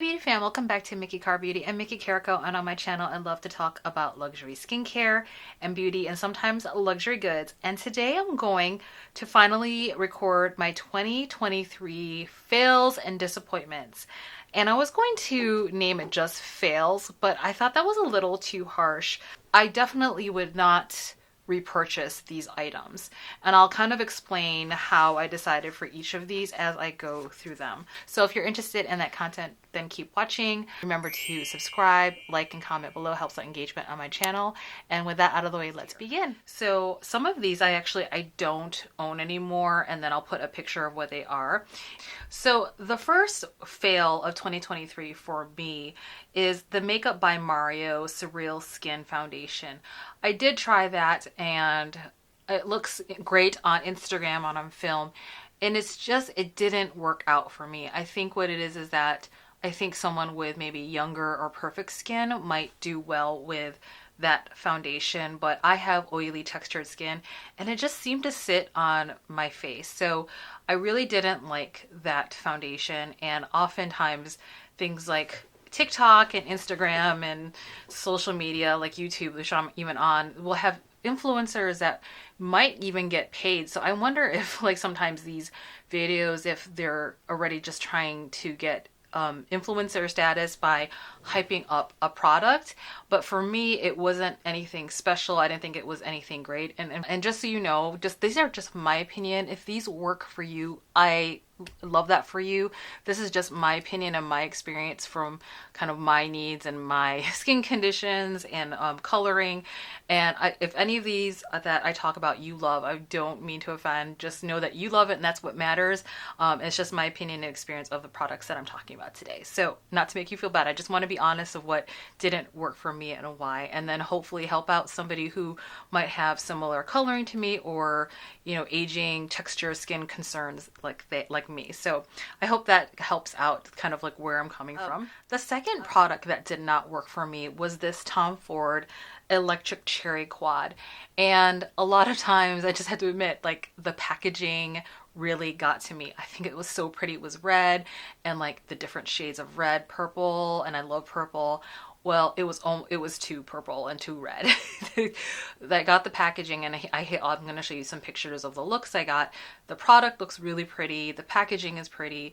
Beauty fam, welcome back to MikiCarrBeauty. I'm Miki Carrico, and on my channel I love to talk about luxury skincare and beauty and sometimes luxury goods. And today I'm going to finally record my 2023 fails and disappointments. And I was going to name it just fails, but I thought that was a little too harsh. I definitely would not repurchase these items, and I'll kind of explain how I decided for each of these as I go through them. So if you're interested in that content, then keep watching. Remember to subscribe, like, and comment below. Helps the engagement on my channel. And with that out of the way, let's begin. So some of these I don't own anymore, and then I'll put a picture of what they are. So the first fail of 2023 for me is the Makeup by Mario Surreal Skin Foundation. I did try that and it looks great on Instagram, on film, and it didn't work out for me. I think what it is that I think someone with maybe younger or perfect skin might do well with that foundation, but I have oily textured skin and it just seemed to sit on my face. So I really didn't like that foundation, and oftentimes things like TikTok and Instagram and social media like YouTube, which I'm even on, will have influencers that might even get paid. So I wonder if like sometimes these videos, if they're already just trying to get influencer status by hyping up a product. But for me, it wasn't anything special. I didn't think it was anything great. And just so you know, just these are just my opinion. If these work for you, I love that for you. This is just my opinion and my experience from kind of my needs and my skin conditions and coloring. And if any of these that I talk about you love, I don't mean to offend. Just know that you love it, and that's what matters. It's just my opinion and experience of the products that I'm talking about today. So not to make you feel bad, I just want to be honest of what didn't work for me and why, and then hopefully help out somebody who might have similar coloring to me, or aging, texture, skin concerns like me. So I hope that helps out kind of like where I'm coming from. The second product that did not work for me was this Tom Ford Electric Cherry Quad. And a lot of times I just had to admit, like, the packaging really got to me. I think it was so pretty. It was red and like the different shades of red, purple, and I love purple. Well, it was too purple and too red. I got the packaging, and I'm going to show you some pictures of the looks I got. The product looks really pretty. The packaging is pretty.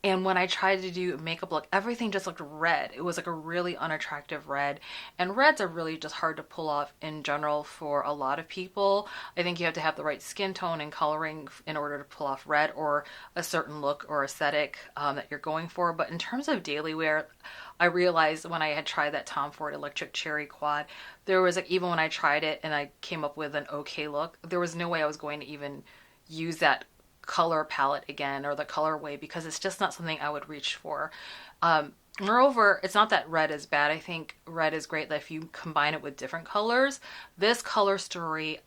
And when I tried to do a makeup look, everything just looked red. It was like a really unattractive red. And reds are really just hard to pull off in general for a lot of people. I think you have to have the right skin tone and coloring in order to pull off red, or a certain look or aesthetic that you're going for. But in terms of daily wear, I realized when I had tried that Tom Ford Electric Cherry Quad, there was like, even when I tried it and I came up with an okay look, there was no way I was going to even use that color palette again, or the colorway, because it's just not something I would reach for. Moreover, it's not that red is bad. I think red is great that if you combine it with different colors. This color story,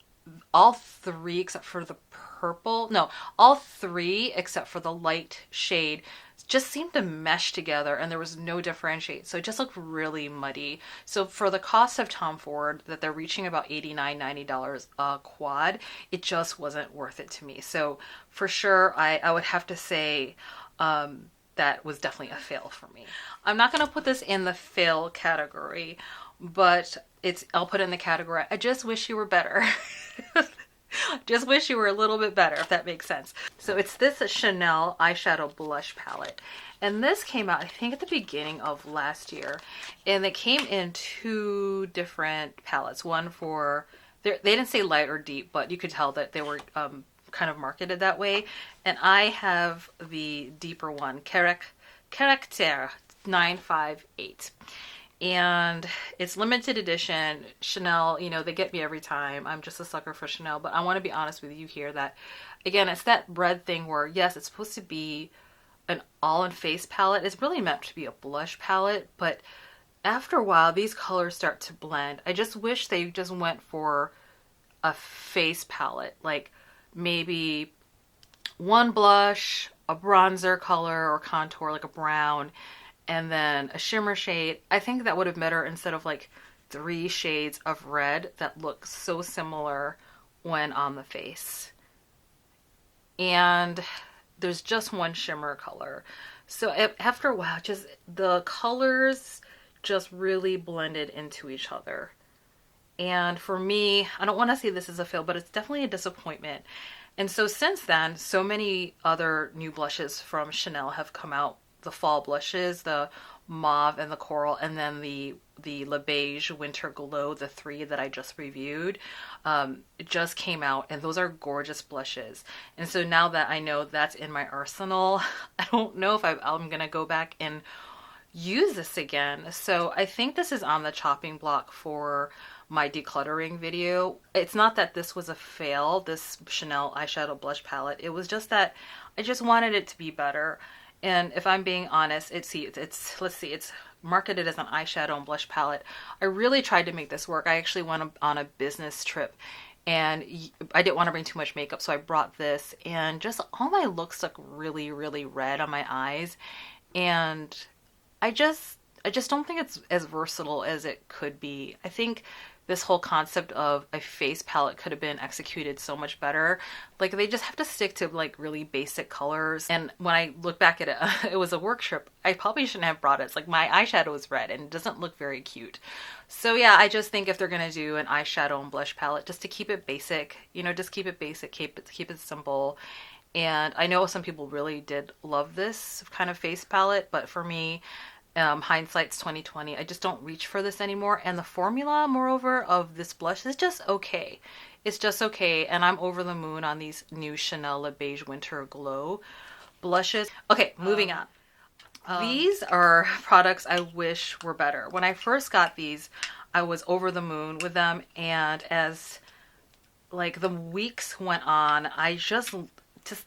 all three except for the purple, no, all three except for the light shade just seemed to mesh together, and there was no differentiate. So it just looked really muddy. So for the cost of Tom Ford, that they're reaching about $89-$90 a quad, it just wasn't worth it to me. So for sure, I would have to say that was definitely a fail for me. I'm not going to put this in the fail category, but I'll put it in the category, I just wish you were better. Just wish you were a little bit better, if that makes sense. So it's this Chanel eyeshadow blush palette. And this came out, I think, at the beginning of last year. And it came in two different palettes. One for, they didn't say light or deep, but you could tell that they were kind of marketed that way. And I have the deeper one, Caractère 958. And it's limited edition. Chanel, they get me every time. I'm just a sucker for Chanel. But I want to be honest with you here that, again, it's that red thing where, yes, it's supposed to be an all-in-face palette. It's really meant to be a blush palette. But after a while, these colors start to blend. I just wish they just went for a face palette. Like maybe one blush, a bronzer color or contour, like a brown, and then a shimmer shade. I think that would have better instead of like 3 shades of red that look so similar when on the face. And there's just one shimmer color. So after a while, just the colors just really blended into each other. And for me, I don't want to say this is a fail, but it's definitely a disappointment. And so since then, so many other new blushes from Chanel have come out. The fall blushes, the mauve and the coral, and then the Le Beige Winter Glow, the three that I just reviewed, it just came out, and those are gorgeous blushes. And so now that I know that's in my arsenal, I don't know if I'm gonna go back and use this again. So I think this is on the chopping block for my decluttering video. It's not that this was a fail, this Chanel eyeshadow blush palette. It was just that I just wanted it to be better. And if I'm being honest, it's marketed as an eyeshadow and blush palette. I really tried to make this work. I actually went on a business trip and I didn't want to bring too much makeup, so I brought this, and just all my looks look really, really red on my eyes. And I just don't think it's as versatile as it could be. I think this whole concept of a face palette could have been executed so much better. Like, they just have to stick to like really basic colors. And when I look back at it, it was a work trip. I probably shouldn't have brought it. It's like my eyeshadow is red and it doesn't look very cute. So yeah, I just think if they're gonna do an eyeshadow and blush palette, just to keep it basic, just keep it basic, keep it simple. And I know some people really did love this kind of face palette, but for me, hindsight's 2020. I just don't reach for this anymore. And the formula, moreover, of this blush is just okay. It's just okay. And I'm over the moon on these new Chanel Le Beige Winter Glow blushes. Okay, moving on. These are products I wish were better. When I first got these, I was over the moon with them. And as like the weeks went on,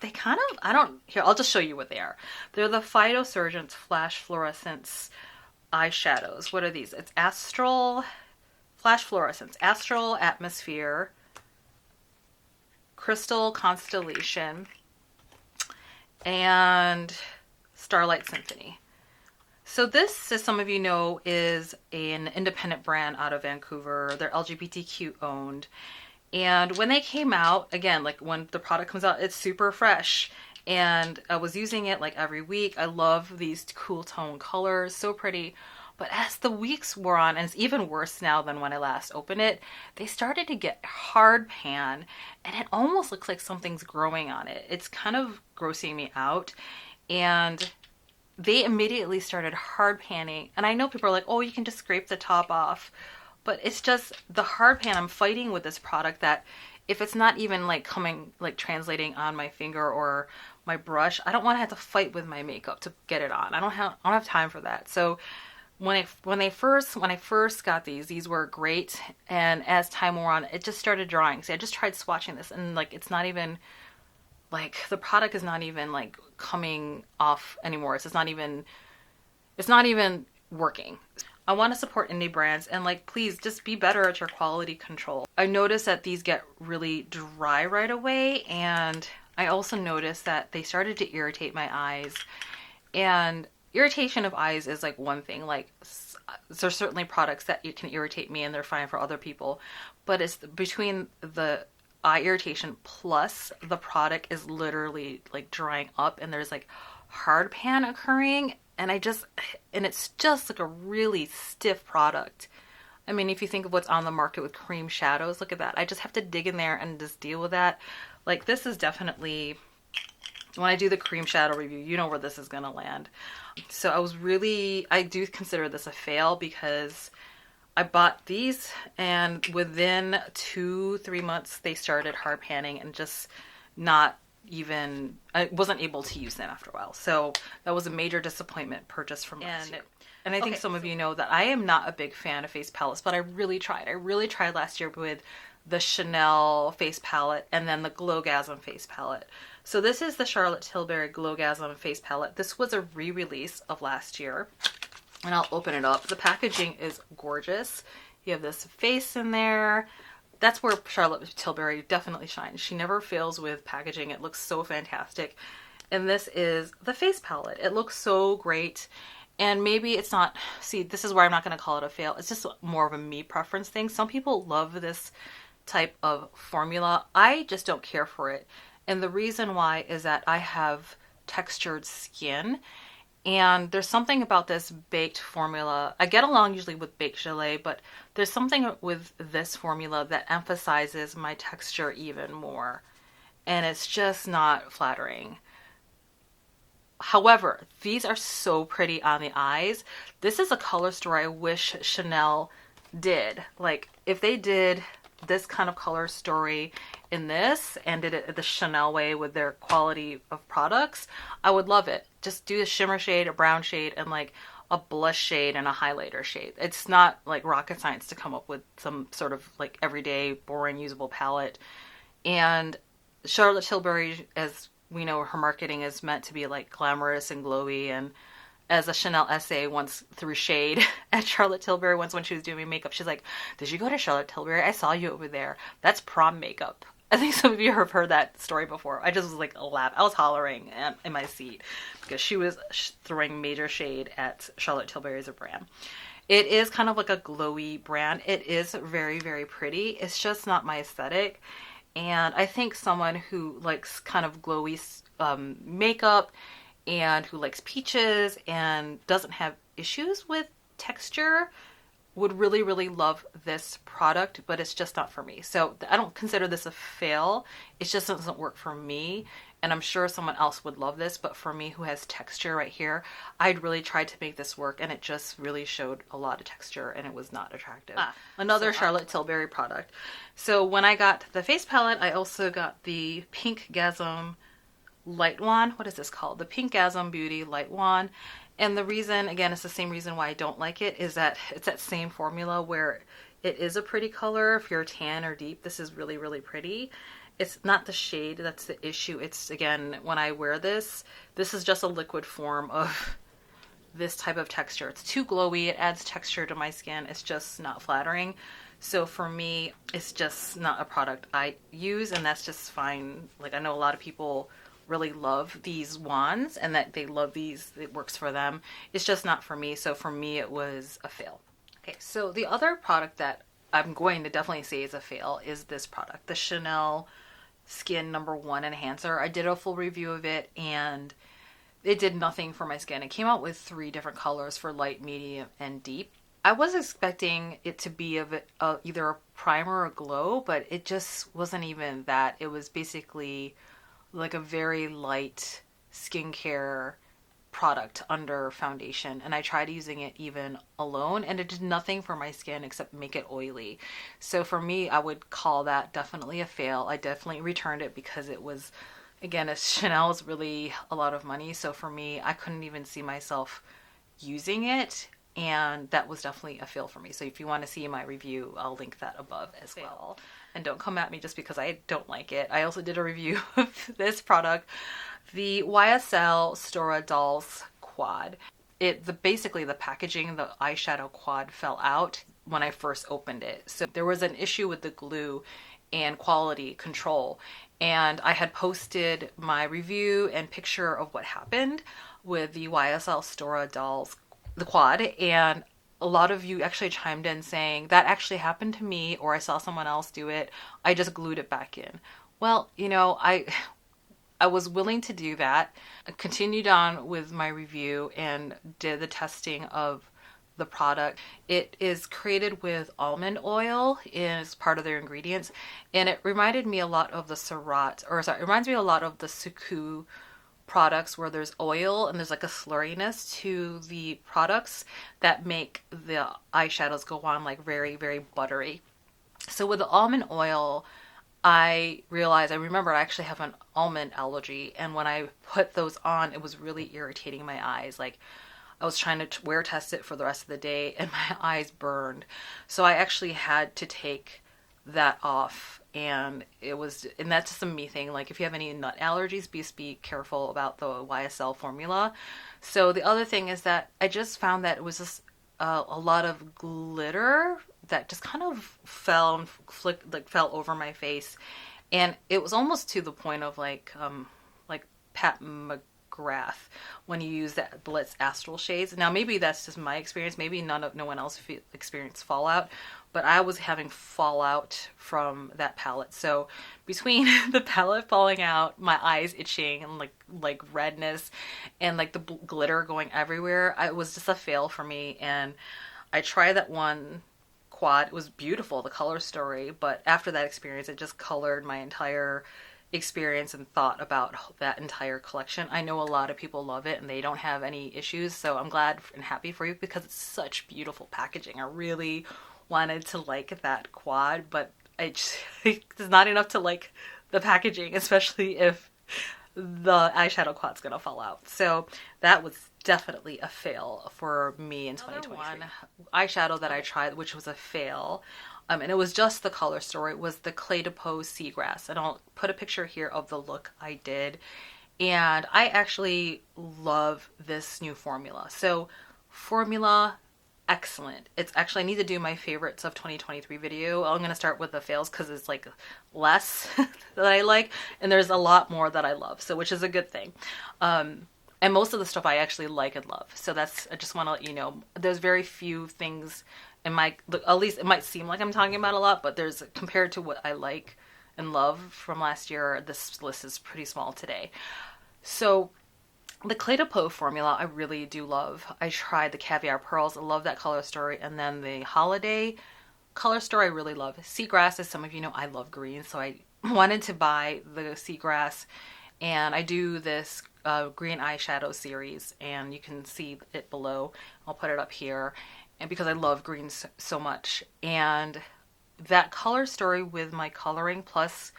they kind of, I'll just show you what they are. They're the Phytosurgence Flash Fluorescence eyeshadows. What are these? It's Astral, Flash Fluorescence, Astral Atmosphere, Crystal Constellation, and Starlight Symphony. So this, as some of you know, is an independent brand out of Vancouver. They're LGBTQ owned. And when they came out, again, like when the product comes out, it's super fresh. And I was using it like every week. I love these cool tone colors, so pretty. But as the weeks wore on, and it's even worse now than when I last opened it, they started to get hard pan, and it almost looks like something's growing on it. It's kind of grossing me out. And they immediately started hard panning. And I know people are like, oh, you can just scrape the top off. But it's just the hard pan. I'm fighting with this product that if it's not even like translating on my finger or my brush, I don't want to have to fight with my makeup to get it on. I don't have time for that. So when I first got these were great, and as time wore on, it just started drying. So I just tried swatching this, and like it's not even like the product is not even like coming off anymore. It's not even working. I want to support indie brands, and like, please just be better at your quality control. I noticed that these get really dry right away, and I also noticed that they started to irritate my eyes. And irritation of eyes is like one thing. Like, there's certainly products that can irritate me and they're fine for other people, but it's between the eye irritation plus the product is literally like drying up and there's like hard pan occurring. And it's just like a really stiff product. I mean, if you think of what's on the market with cream shadows, look at that. I just have to dig in there and just deal with that. Like, this is definitely, when I do the cream shadow review, you know where this is going to land. So I do consider this a fail because I bought these and within 2-3 months, they started hard panning and just I wasn't able to use them after a while. So that was a major disappointment purchase from last year. And I think some of you know that I am not a big fan of face palettes, but I really tried. I really tried last year with the Chanel face palette and then the Glowgasm face palette. So this is the Charlotte Tilbury Glowgasm face palette. This was a re-release of last year. And I'll open it up. The packaging is gorgeous. You have this face in there. That's where Charlotte Tilbury definitely shines. She never fails with packaging. It looks so fantastic. And this is the face palette. It looks so great. And maybe it's not, see, this is where I'm not going to call it a fail. It's just more of a me preference thing. Some people love this type of formula. I just don't care for it. And the reason why is that I have textured skin. And there's something about this baked formula. I get along usually with baked gelée, but there's something with this formula that emphasizes my texture even more. And it's just not flattering. However, these are so pretty on the eyes. This is a color story I wish Chanel did. Like, if they did this kind of color story in this and did it the Chanel way with their quality of products, I would love it. Just do a shimmer shade, a brown shade, and like a blush shade and a highlighter shade. It's not like rocket science to come up with some sort of like everyday boring usable palette. And Charlotte Tilbury, as we know, her marketing is meant to be like glamorous and glowy. And as a Chanel essay once threw shade at Charlotte Tilbury once when she was doing makeup, she's like, "Did you go to Charlotte Tilbury? I saw you over there. That's prom makeup." I think some of you have heard that story before. I just was like I was hollering in my seat because she was throwing major shade at Charlotte Tilbury as a brand. It is kind of like a glowy brand. It is very, very pretty. It's just not my aesthetic. And I think someone who likes kind of glowy makeup and who likes peaches and doesn't have issues with texture would really, really love this product, but it's just not for me. So I don't consider this a fail. It just doesn't work for me. And I'm sure someone else would love this, but for me who has texture right here, I'd really tried to make this work and it just really showed a lot of texture and it was not attractive. Another Charlotte Tilbury product. So when I got the face palette, I also got the Pink Gasm Light Wand. What is this called? The Pink Gasm Beauty Light Wand. And the reason, again, it's the same reason why I don't like it, is that it's that same formula where it is a pretty color. If you're tan or deep, this is really, really pretty. It's not the shade that's the issue. It's, again, when I wear this, this is just a liquid form of this type of texture. It's too glowy. It adds texture to my skin. It's just not flattering. So for me, it's just not a product I use, and that's just fine. Like, I know a lot of people really love these wands and that they love these. It works for them. It's just not for me. So for me, it was a fail. Okay, so the other product that I'm going to definitely say is a fail is this product, the Chanel Skin #1 Enhancer. I did a full review of it and it did nothing for my skin. It came out with 3 different colors for light, medium, and deep. I was expecting it to be either a primer or glow, but it just wasn't even that. It was basically like a very light skincare product under foundation, and I tried using it even alone and it did nothing for my skin except make it oily. So for me, I would call that definitely a fail. I definitely returned it because it was, again, Chanel is really a lot of money, so for me, I couldn't even see myself using it, and that was definitely a fail for me. So if you want to see my review, I'll link that above as well. And don't come at me just because I don't like it. I also did a review of this product, the YSL Stora Dolls Quad. Basically the packaging, the eyeshadow quad fell out when I first opened it. So there was an issue with the glue and quality control. And I had posted my review and picture of what happened with the YSL Stora Dolls, the quad, and a lot of you actually chimed in saying that actually happened to me, or I saw someone else do it. I just glued it back in. Well, you know, I was willing to do that. I continued on with my review and did the testing of the product. It is created with almond oil as part of their ingredients, and it reminded me a lot of the it reminds me a lot of the SUQQU products where there's oil and there's like a slurriness to the products that make the eyeshadows go on like very, very buttery. So with the almond oil, I remember I actually have an almond allergy, and when I put those on, it was really irritating my eyes. Like, I was trying to wear test it for the rest of the day and my eyes burned. So I actually had to take that off, and that's just a me thing. Like, if you have any nut allergies, be careful about the YSL formula. So the other thing is that I just found that it was just a lot of glitter that just kind of fell over my face, and it was almost to the point of like Pat McGrath when you use that Blitz Astral shades. Now maybe that's just my experience. Maybe no one else experienced fallout, but I was having fallout from that palette. So between the palette falling out, my eyes itching, and like redness, and like the glitter going everywhere, it was just a fail for me. And I tried that one quad. It was beautiful, the color story, but after that experience, it just colored my entire experience and thought about that entire collection. I know a lot of people love it and they don't have any issues, so I'm glad and happy for you because it's such beautiful packaging. I really wanted to like that quad, but I just, it's not enough to like the packaging, especially if the eyeshadow quad's gonna fall out. So that was definitely a fail for me in 2023. Another one eyeshadow that I tried, which was a fail, and it was just the color story, was the Clé de Peau Seagrass. And I'll put a picture here of the look I did. And I actually love this new formula. So formula, excellent. It's actually, I need to do my favorites of 2023 video. I'm going to start with the fails because it's like less that I like. And there's a lot more that I love. So which is a good thing. And most of the stuff I actually like and love. So that's, I just want to let you know, there's very few things in my, at least it might seem like I'm talking about a lot, but there's, compared to what I like and love from last year, this list is pretty small today. So the Clé de Peau formula I really do love. I tried the Caviar Pearls. I love that color story. And then the Holiday color story I really love. Seagrass, as some of you know, I love green. So I wanted to buy the Seagrass. And I do this green eyeshadow series. And you can see it below. I'll put it up here. And because I love green so much. And that color story with my coloring plus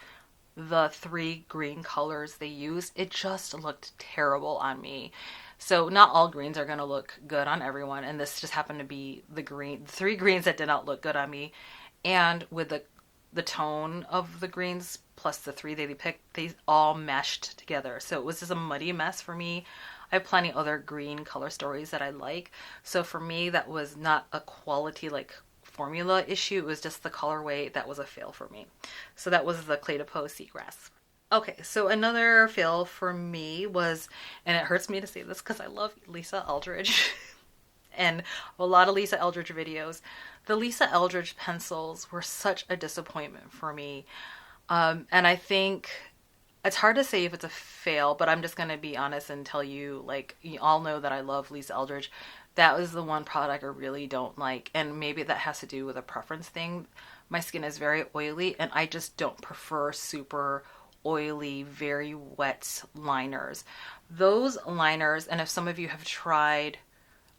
the 3 green colors they use, it just looked terrible on me. So not all greens are going to look good on everyone, and this just happened to be the 3 greens that did not look good on me. And with the tone of the greens plus the 3 they picked, they all meshed together. So it was just a muddy mess for me. I have plenty other green color stories that I like. So for me, that was not a quality like formula issue. It was just the colorway that was a fail for me. So that was the Clé de Peau Seagrass. Okay, so another fail for me was, and it hurts me to say this because I love Lisa Eldridge and a lot of Lisa Eldridge videos. The Lisa Eldridge pencils were such a disappointment for me. And I think it's hard to say if it's a fail, but I'm just going to be honest and tell you, like, you all know that I love Lisa Eldridge. That was the one product I really don't like, and maybe that has to do with a preference thing. My skin is very oily, and I just don't prefer super oily, very wet liners. Those liners, and if some of you have tried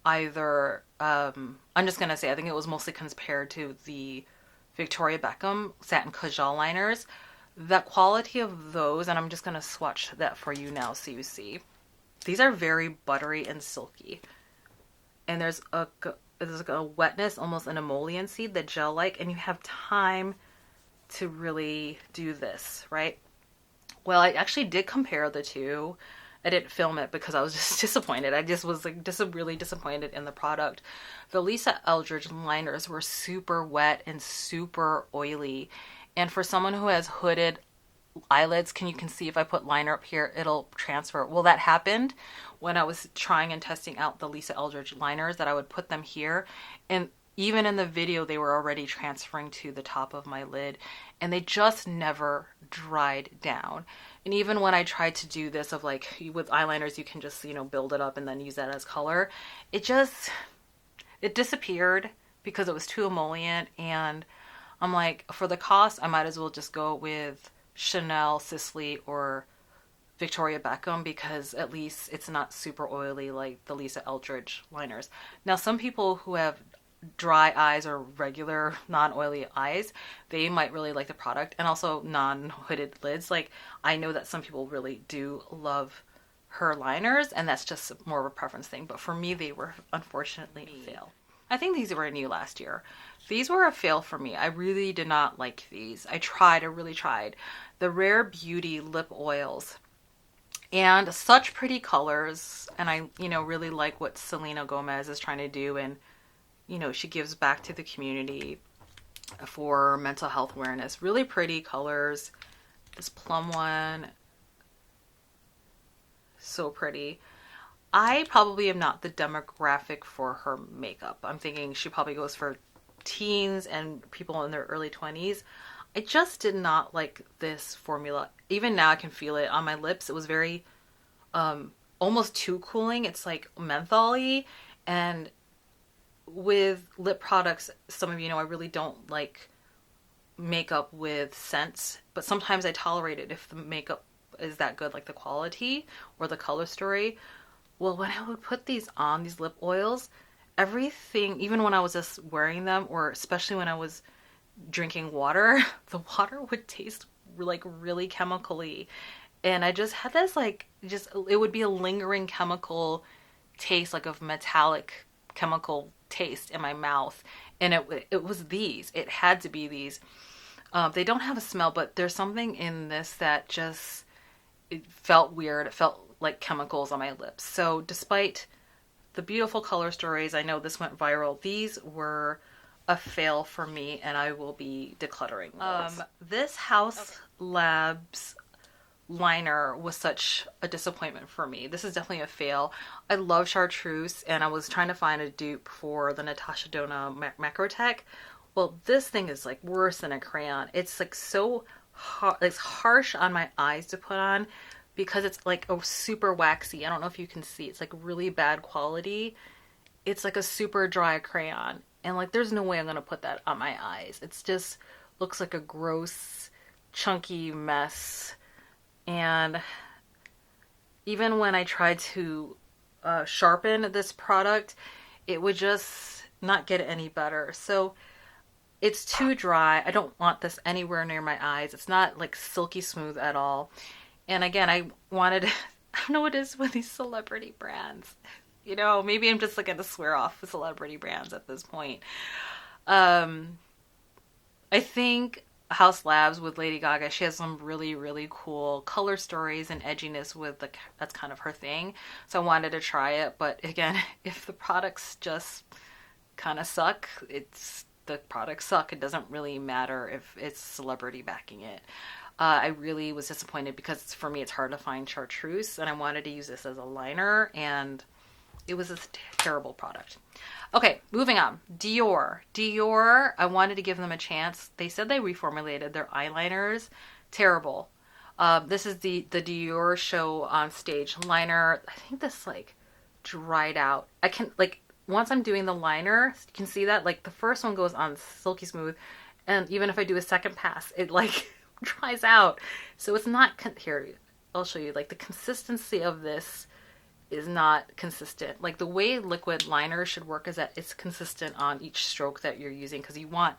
either, I'm just going to say, I think it was mostly compared to the Victoria Beckham Satin Kajal liners. The quality of those, and I'm just going to swatch that for you now so you see. These are very buttery and silky. And there's a wetness, almost an emollient-y, the gel-like, and you have time to really do this, right? Well, I actually did compare the two. I didn't film it because I was just disappointed. I just was like really disappointed in the product. The Lisa Eldridge liners were super wet and super oily. And for someone who has hooded eyelids, you can see if I put liner up here, it'll transfer. Well, that happened when I was trying and testing out the Lisa Eldridge liners, that I would put them here. And even in the video, they were already transferring to the top of my lid. And they just never dried down. And even when I tried to do this of like, with eyeliners, you can just, you know, build it up and then use that as color. It disappeared because it was too emollient. And I'm like, for the cost, I might as well just go with Chanel, Sisley, or Victoria Beckham, because at least it's not super oily like the Lisa Eldridge liners. Now, some people who have dry eyes or regular non-oily eyes, they might really like the product, and also non-hooded lids. Like, I know that some people really do love her liners, and that's just more of a preference thing. But for me, they were unfortunately a fail. I think these were new last year. These were a fail for me. I really did not like these. I really tried. The Rare Beauty lip oils. And such pretty colors. And I, really like what Selena Gomez is trying to do. And, she gives back to the community for mental health awareness. Really pretty colors. This plum one. So pretty. I probably am not the demographic for her makeup. I'm thinking she probably goes for teens and people in their early 20s. I just did not like this formula. Even now I can feel it on my lips. It was very almost too cooling. It's like menthol-y. And with lip products, some of you know I really don't like makeup with scents, but sometimes I tolerate it if the makeup is that good, like the quality or the color story. Well, when I would put these on, these lip oils, everything, even when I was just wearing them, or especially when I was drinking water, the water would taste like really chemically. And I just had this like, just, it would be a lingering chemical taste, like of metallic chemical taste in my mouth. And it was these. It had to be these. They don't have a smell, but there's something in this that just, it felt weird. It felt like chemicals on my lips. So despite the beautiful color stories, I know this went viral. These were a fail for me, and I will be decluttering those. This House Labs liner was such a disappointment for me. This is definitely a fail. I love chartreuse, and I was trying to find a dupe for the Natasha Denona Macrotech. Well, this thing is like worse than a crayon. It's like so it's harsh on my eyes to put on because it's like a super waxy. I don't know if you can see. It's like really bad quality. It's like a super dry crayon. And like there's no way I'm going to put that on my eyes. It's just looks like a gross, chunky mess. And even when I tried to sharpen this product, it would just not get any better. So it's too dry. I don't want this anywhere near my eyes. It's not like silky smooth at all. And again, I wanted, I don't know what it is with these celebrity brands. You know, maybe I'm just looking to swear off the celebrity brands at this point. I think House Labs with Lady Gaga, she has some really, really cool color stories and edginess with the, that's kind of her thing. So I wanted to try it. But again, if the products just kind of suck, the products suck. It doesn't really matter if it's celebrity backing it. I really was disappointed because for me it's hard to find chartreuse, and I wanted to use this as a liner, and it was a terrible product. Okay, moving on. Dior. Dior, I wanted to give them a chance. They said they reformulated their eyeliners. Terrible. This is the Dior Show on Stage liner. I think this like dried out. I can like, once I'm doing the liner, you can see that like the first one goes on silky smooth, and even if I do a second pass, it like dries out. So it's not, here, I'll show you, like the consistency of this is not consistent. Like the way liquid liner should work is that it's consistent on each stroke that you're using, because you want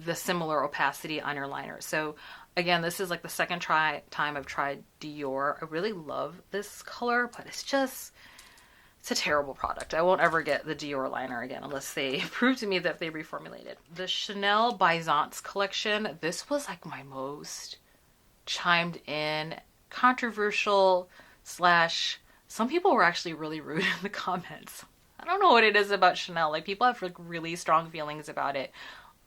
the similar opacity on your liner. So again, this is like the second time I've tried Dior. I really love this color, but it's a terrible product. I won't ever get the Dior liner again unless they prove to me that they reformulated. The Chanel Byzance collection, this was like my most chimed in, controversial slash, some people were actually really rude in the comments. I don't know what it is about Chanel. Like people have like really strong feelings about it.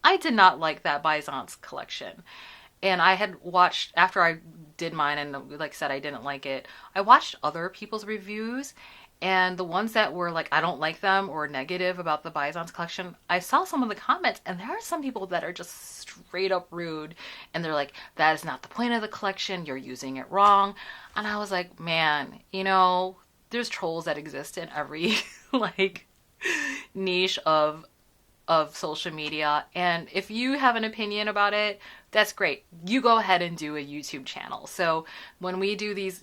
I did not like that Byzance collection. And I had watched, after I did mine and like said I didn't like it, I watched other people's reviews, and the ones that were like, I don't like them or negative about the Byzance collection, I saw some of the comments, and there are some people that are just straight up rude. And they're like, that is not the point of the collection. You're using it wrong. And I was like, man, you know, there's trolls that exist in every like niche of social media. And if you have an opinion about it, that's great. You go ahead and do a YouTube channel. So when we do these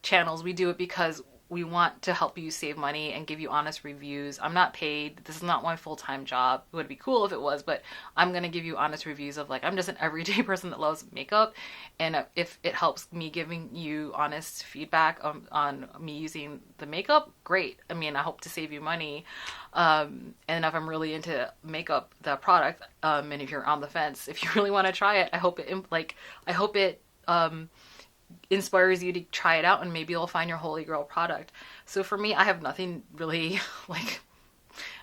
channels, we do it because we want to help you save money and give you honest reviews. I'm not paid. This is not my full-time job. It would be cool if it was, but I'm going to give you honest reviews of like, I'm just an everyday person that loves makeup. And if it helps me giving you honest feedback on me using the makeup, great. I mean, I hope to save you money. And if I'm really into makeup, the product, and if you're on the fence, if you really want to try it, I hope it inspires you to try it out, and maybe you'll find your holy grail product. So for me, I have nothing really, like,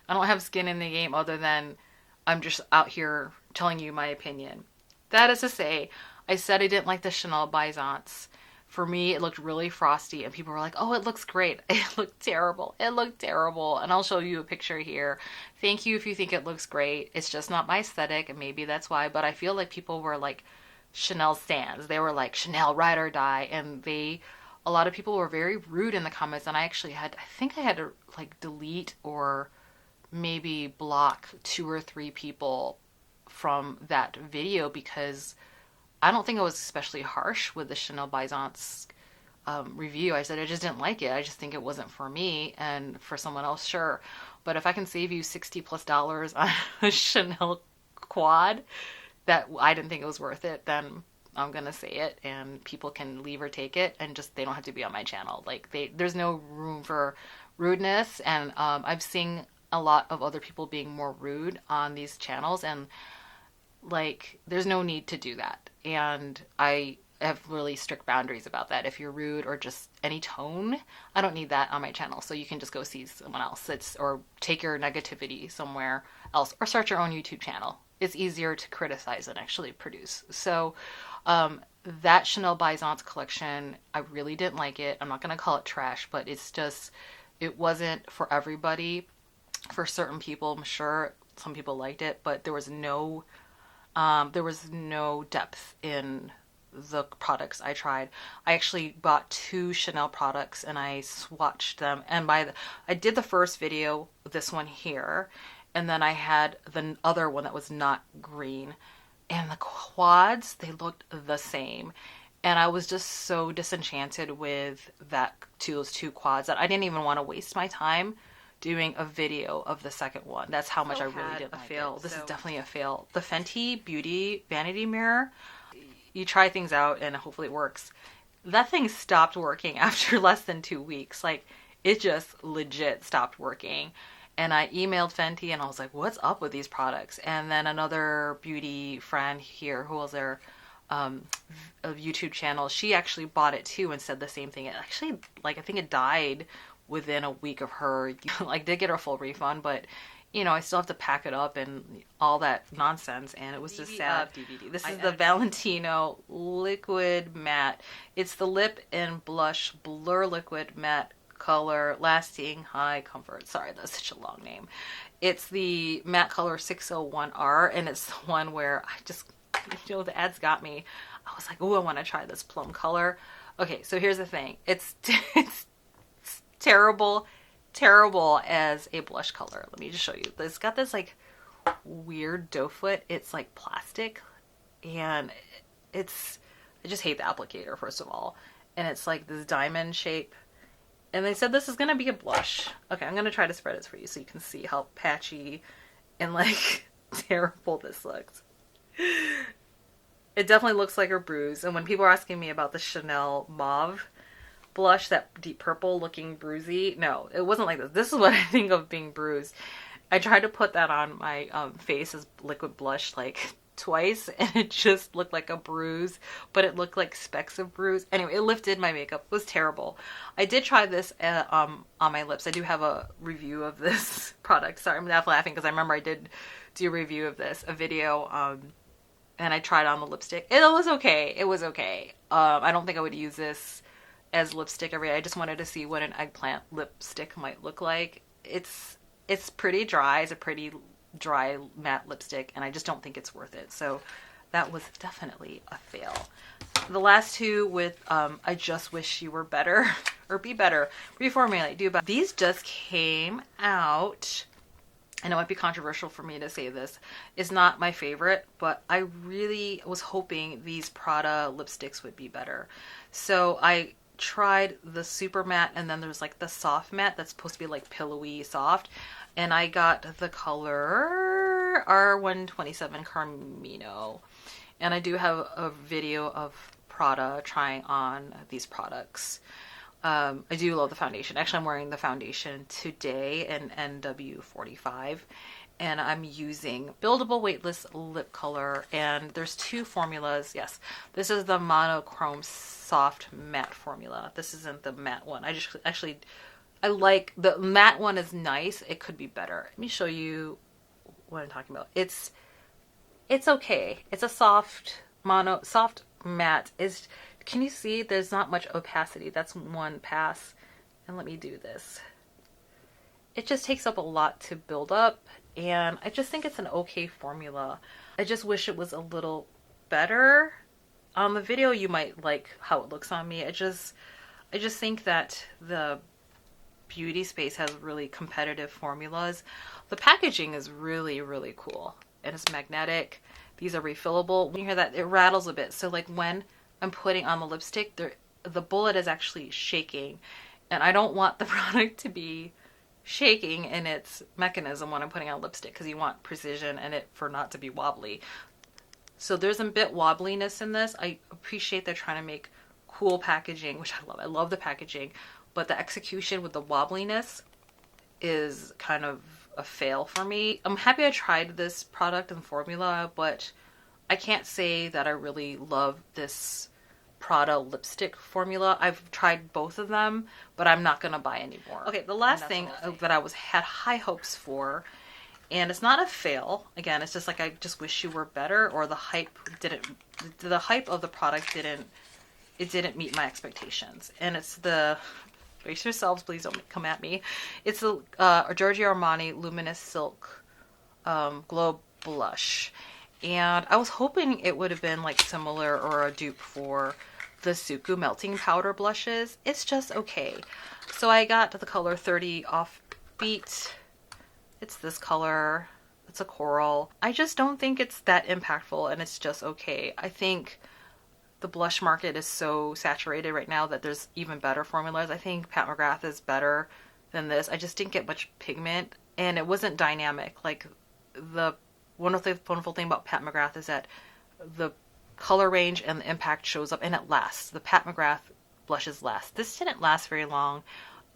I don't have skin in the game other than I'm just out here telling you my opinion. That is to say, I said I didn't like the Chanel Byzance For me, it looked really frosty, and people were like, oh, it looks great. It looked terrible. It looked terrible. And I'll show you a picture here. Thank you if you think it looks great. It's just not my aesthetic, and maybe that's why. But I feel like people were like Chanel stans. They were like Chanel ride or die, and a lot of people were very rude in the comments. And I think I had to like delete or maybe block 2 or 3 people from that video because I don't think I was especially harsh with the Chanel Byzance review. I said I just didn't like it. I just think it wasn't for me, and for someone else, sure. But if I can save you $60+ on a Chanel quad that I didn't think it was worth it, then I'm gonna say it, and people can leave or take it, and just they don't have to be on my channel. Like there's no room for rudeness, and I've seen a lot of other people being more rude on these channels, and like there's no need to do that. And I have really strict boundaries about that. If you're rude or just any tone, I don't need that on my channel. So you can just go see someone else. Or take your negativity somewhere else, or start your own YouTube channel. It's easier to criticize than actually produce. So that Chanel Byzance collection, I really didn't like it. I'm not going to call it trash, but it wasn't for everybody. For certain people, I'm sure some people liked it, but there was no depth in the products I tried. I actually bought 2 Chanel products and I swatched them. And I did the first video, this one here, and then I had the other one that was not green. And the quads, they looked the same. And I was just so disenchanted with those 2 quads that I didn't even want to waste my time doing a video of the second one. That's how much I really didn't like it. This is definitely a fail. The Fenty Beauty vanity mirror, you try things out and hopefully it works. That thing stopped working after less than 2 weeks. Like, it just legit stopped working. And I emailed Fenty and I was like, what's up with these products? And then another beauty friend here who was their a YouTube channel, she actually bought it too and said the same thing. It actually, like, I think it died within a week of her. Like, did get her full refund, but you know, I still have to pack it up and all that nonsense, and it was just sad. DVD. This is the Valentino liquid matte. It's the lip and blush blur liquid matte color, lasting high comfort. Sorry, that's such a long name. It's the matte color 601R, and it's the one where the ads got me. I was like, oh, I want to try this plum color. Okay, so here's the thing. It's terrible as a blush color. Let me just show you. It's got this like weird doe foot. It's like plastic, and I just hate the applicator, first of all. And it's like this diamond shape. And they said this is gonna be a blush. Okay, I'm gonna try to spread it for you so you can see how patchy and like terrible this looks. It definitely looks like a bruise. And when people are asking me about the Chanel Mauve blush, that deep purple looking bruisey, no, it wasn't like this. This is what I think of being bruised. I tried to put that on my face as liquid blush like twice, and it just looked like a bruise, but it looked like specks of bruise. Anyway, it lifted my makeup. It was terrible. I did try this on my lips. I do have a review of this product. Sorry, I'm half laughing because I remember I did do a review of this, a video, and I tried on the lipstick. It was okay. It was okay. I don't think I would use this as lipstick every day. I just wanted to see what an eggplant lipstick might look like. It's pretty dry. It's a pretty dry matte lipstick, and I just don't think it's worth it. So that was definitely a fail. The last 2 with I just wish you were better or be better, reformulate, do better. These just came out, and it might be controversial for me to say this. It's not my favorite, but I really was hoping these Prada lipsticks would be better. So I tried the super matte, and then there's like the soft matte that's supposed to be like pillowy soft, and I got the color R127 Carmino. And I do have a video of Prada trying on these products. I do love the foundation. Actually, I'm wearing the foundation today in NW45, and I'm using Buildable Weightless Lip Color, and there's 2 formulas. Yes, this is the monochrome soft matte formula. This isn't the matte one. I like the matte one. Is nice. It could be better. Let me show you what I'm talking about. It's okay. It's a soft matte. Is can you see there's not much opacity? That's one pass. And let me do this. It just takes up a lot to build up, and I just think it's an okay formula. I just wish it was a little better. On the video you might like how it looks on me. I just think that the beauty space has really competitive formulas. The packaging is really, really cool, and it's magnetic. These are refillable. When you hear that, it rattles a bit. So like when I'm putting on the lipstick, the bullet is actually shaking, and I don't want the product to be shaking in its mechanism when I'm putting on lipstick, because you want precision and it for not to be wobbly. So there's a bit wobbliness in this. I appreciate they're trying to make cool packaging, which I love. I love the packaging, but the execution with the wobbliness is kind of a fail for me. I'm happy I tried this product and formula, but I can't say that I really love this Prada lipstick formula. I've tried both of them, but I'm not gonna buy anymore. Okay, the last thing that I had high hopes for, and it's not a fail. Again, it's just like I just wish you were better, or the hype of the product didn't meet my expectations. And it's the, brace yourselves, please don't come at me. It's the Giorgio Armani Luminous Silk Glow Blush. And I was hoping it would have been like similar or a dupe for the SUQQU melting powder blushes. It's just okay. So I got the color 30 Offbeat. It's this color. It's a coral. I just don't think it's that impactful, and it's just okay. I think the blush market is so saturated right now that there's even better formulas. I think Pat McGrath is better than this. I just didn't get much pigment, and it wasn't dynamic. Like the wonderful thing about Pat McGrath is that the color range and the impact shows up, and it lasts. The Pat McGrath blushes last. This didn't last very long.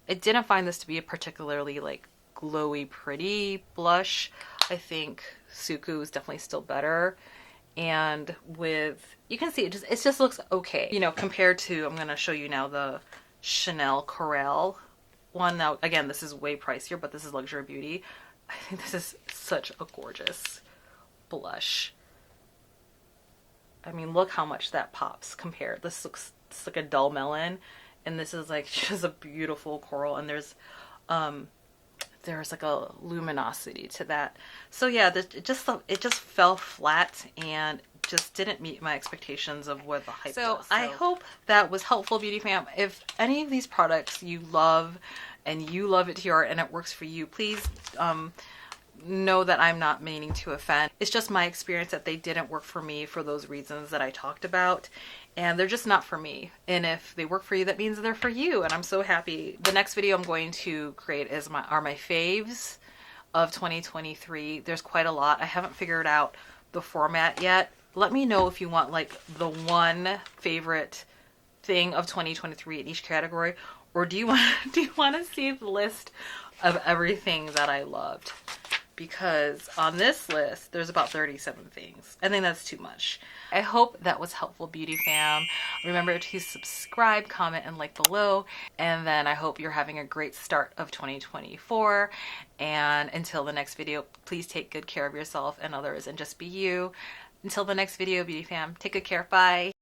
I didn't find this to be a particularly like glowy, pretty blush. I think SUQQU is definitely still better. And with, you can see it just looks okay. You know, compared to, I'm going to show you now the Chanel Coral one. Now, again, this is way pricier, but this is Luxury Beauty. I think this is such a gorgeous blush. I mean, look how much that pops compared. This looks like a dull melon, and this is like just a beautiful coral, and there's like a luminosity to that. So yeah, it just fell flat and just didn't meet my expectations of what the hype was. So I hope that was helpful, Beauty Fam. If any of these products you love and you love it to your heart and it works for you, please know that I'm not meaning to offend. It's just my experience that they didn't work for me for those reasons that I talked about, and they're just not for me. And if they work for you, that means they're for you, and I'm so happy. The next video I'm going to create are my faves of 2023. There's quite a lot. I haven't figured out the format yet. Let me know if you want like the one favorite thing of 2023 in each category, or do you want to see the list of everything that I loved? Because on this list, there's about 37 things. I think that's too much. I hope that was helpful, Beauty Fam. Remember to subscribe, comment, and like below. And then I hope you're having a great start of 2024. And until the next video, please take good care of yourself and others and just be you. Until the next video, Beauty Fam, take good care. Bye.